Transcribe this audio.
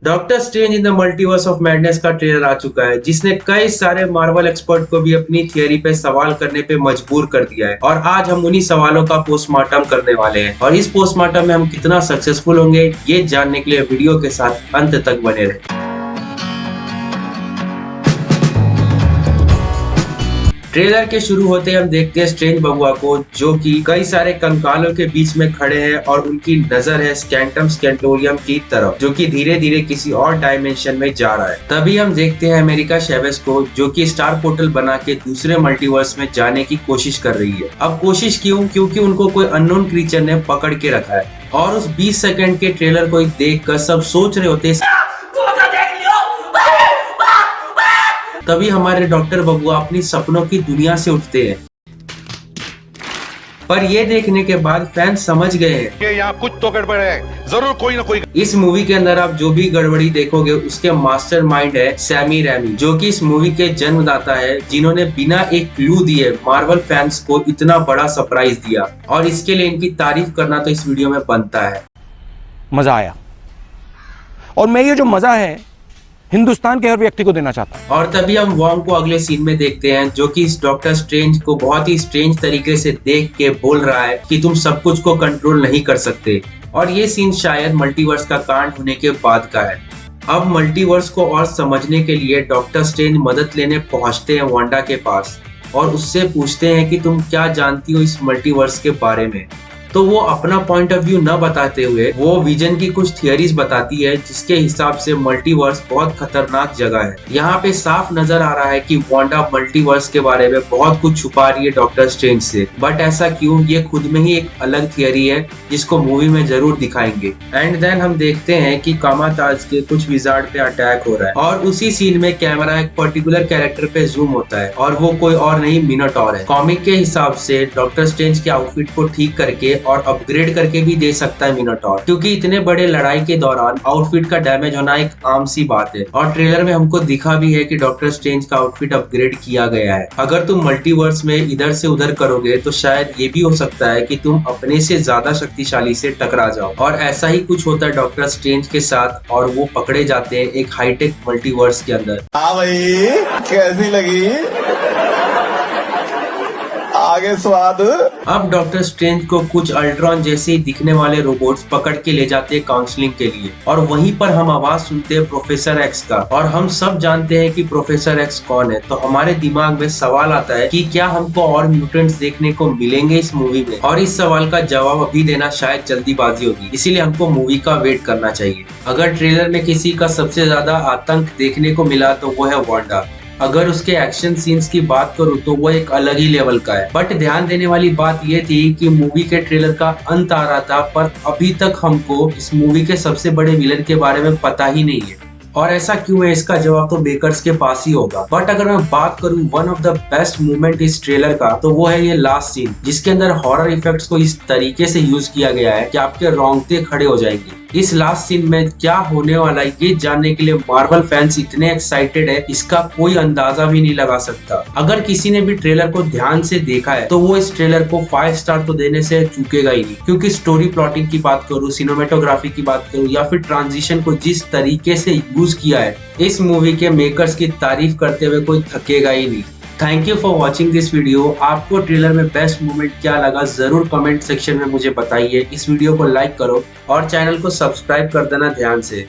Doctor strange in the multiverse of madness का trailer आ चुका है, जिसने कई सारे मार्वल एक्सपर्ट को भी अपनी थियरी पे सवाल करने पे मजबूर कर दिया है। और आज हम उन्हीं सवालों का पोस्टमार्टम करने वाले हैं और इस पोस्टमार्टम में हम कितना सक्सेसफुल होंगे ये जानने के लिए वीडियो के साथ अंत तक बने रहे। ट्रेलर के शुरू होते हम देखते हैं स्ट्रेंज बबुआ को, जो कि कई सारे कंकालों के बीच में खड़े हैं और उनकी नजर है स्कैंटम स्कैंटोरियम की तरफ, जो कि धीरे धीरे किसी और डायमेंशन में जा रहा है। तभी हम देखते हैं अमेरिका चैवेज़ को, जो कि स्टार पोर्टल बना के दूसरे मल्टीवर्स में जाने की कोशिश कर रही है। अब कोशिश क्यों? क्योंकि उनको कोई अननोन क्रीचर ने पकड़ के रखा है। और उस 20 सेकंड के ट्रेलर को देख कर सब सोच रहे होते तभी हमारे डॉक्टर बबुआ अपनी सपनों की दुनिया से उठते हैं। पर ये देखने के बाद फैंस समझ गए हैं कि यहाँ कुछ तो गड़बड़ है, जरूर कोई ना कोई। इस मूवी के अंदर आप जो भी गड़बड़ी देखोगे उसके मास्टरमाइंड है सैमी रैमी, जो कि इस मूवी के जन्मदाता है, जिन्होंने बिना एक क्लू दिए मार्वल फैंस को इतना बड़ा सरप्राइज दिया। और इसके लिए इनकी तारीफ करना तो इस वीडियो में बनता है। मजा आया और मैं ये जो मजा है हिंदुस्तान के हर व्यक्ति को देना चाहता हूं। और तभी हम वॉन्ग को अगले सीन में देखते हैं, जो कि इस डॉक्टर स्ट्रेंज को बहुत ही स्ट्रेंज तरीके से देख के बोल रहा है कि तुम सब कुछ को कंट्रोल नहीं कर सकते। और ये सीन शायद मल्टीवर्स का कांड होने के बाद का है। अब मल्टीवर्स को और समझने के लिए डॉक्टर स्ट्रेंज मदद लेने पहुंचते हैं वांडा के पास और उससे पूछते हैं कि तुम क्या जानती हो इस मल्टीवर्स के बारे में। तो वो अपना पॉइंट ऑफ व्यू न बताते हुए वो विजन की कुछ थियरीज बताती है, जिसके हिसाब से मल्टीवर्स बहुत खतरनाक जगह है। यहाँ पे साफ नजर आ रहा है कि वांडा मल्टीवर्स के बारे में बहुत कुछ छुपा रही है डॉक्टर स्ट्रेंज से। बट ऐसा क्यों, ये खुद में ही एक अलग थियरी है जिसको मूवी में जरूर दिखाएंगे। एंड देन हम देखते हैं कि कामाताज के कुछ विजार्ड पे अटैक हो रहा है और उसी सीन में कैमरा एक पर्टिकुलर कैरेक्टर पे जूम होता है और वो कोई और नहीं मिनोटॉर है। कॉमिक के हिसाब से डॉक्टर स्ट्रेंज के आउटफिट को ठीक करके और अपग्रेड करके भी दे सकता है मिनोटॉर, क्योंकि इतने बड़े लड़ाई के दौरान आउटफिट का डैमेज होना एक आम सी बात है। और ट्रेलर में हमको दिखा भी है कि डॉक्टर स्ट्रेंज का आउटफिट अपग्रेड किया गया है। अगर तुम मल्टीवर्स में इधर से उधर करोगे तो शायद ये भी हो सकता है कि तुम अपने से ज्यादा शक्तिशाली से टकरा जाओ। और ऐसा ही कुछ होता है डॉक्टर स्ट्रेंज के साथ और वो पकड़े जाते हैं एक हाईटेक मल्टीवर्स के अंदर। हाँ भाई, कैसी लगी आगे स्वाद? अब डॉक्टर स्ट्रेंज को कुछ अल्ट्रॉन जैसे ही दिखने वाले रोबोट्स पकड़ के ले जाते हैं काउंसलिंग के लिए और वहीं पर हम आवाज सुनते हैं प्रोफेसर एक्स का। और हम सब जानते हैं कि प्रोफेसर एक्स कौन है, तो हमारे दिमाग में सवाल आता है कि क्या हमको और म्यूटेंट्स देखने को मिलेंगे इस मूवी में। और इस सवाल का जवाब अभी देना शायद जल्दीबाजी होगी, इसीलिए हमको मूवी का वेट करना चाहिए। अगर ट्रेलर में किसी का सबसे ज्यादा आतंक देखने को मिला तो वो है वांडा। अगर उसके एक्शन सीन्स की बात करूँ तो वो एक अलग ही लेवल का है। बट ध्यान देने वाली बात ये थी कि मूवी के ट्रेलर का अंत आ रहा था, पर अभी तक हमको इस मूवी के सबसे बड़े विलन के बारे में पता ही नहीं है। और ऐसा क्यों है, इसका जवाब तो बेकर्स के पास ही होगा। बट अगर मैं बात करूं one of the best movement इस ट्रेलर का, तो वो है ये लास्ट सीन, जिसके अंदर हॉरर इफेक्ट्स को इस तरीके से यूज किया गया है कि आपके रोंगटे खड़े हो जाएंगे। इस लास्ट सीन में क्या होने वाला है ये जानने के लिए मार्वल फैंस इतने एक्साइटेड है, इसका कोई अंदाजा भी नहीं लगा सकता। अगर किसी ने भी ट्रेलर को ध्यान से देखा है तो वो इस ट्रेलर को 5 स्टार तो देने से चूकेगा ही नहीं, क्योंकि स्टोरी प्लॉटिंग की बात करूँ, सिनेमेटोग्राफी की बात करूँ या फिर ट्रांजिशन को जिस तरीके से यूज किया है, इस मूवी के मेकर्स की तारीफ करते हुए कोई थकेगा ही नहीं। Thank you for watching this video. आपको ट्रेलर में बेस्ट मोमेंट क्या लगा जरूर कमेंट सेक्शन में मुझे बताइए। इस वीडियो को लाइक करो और चैनल को सब्सक्राइब कर देना ध्यान से।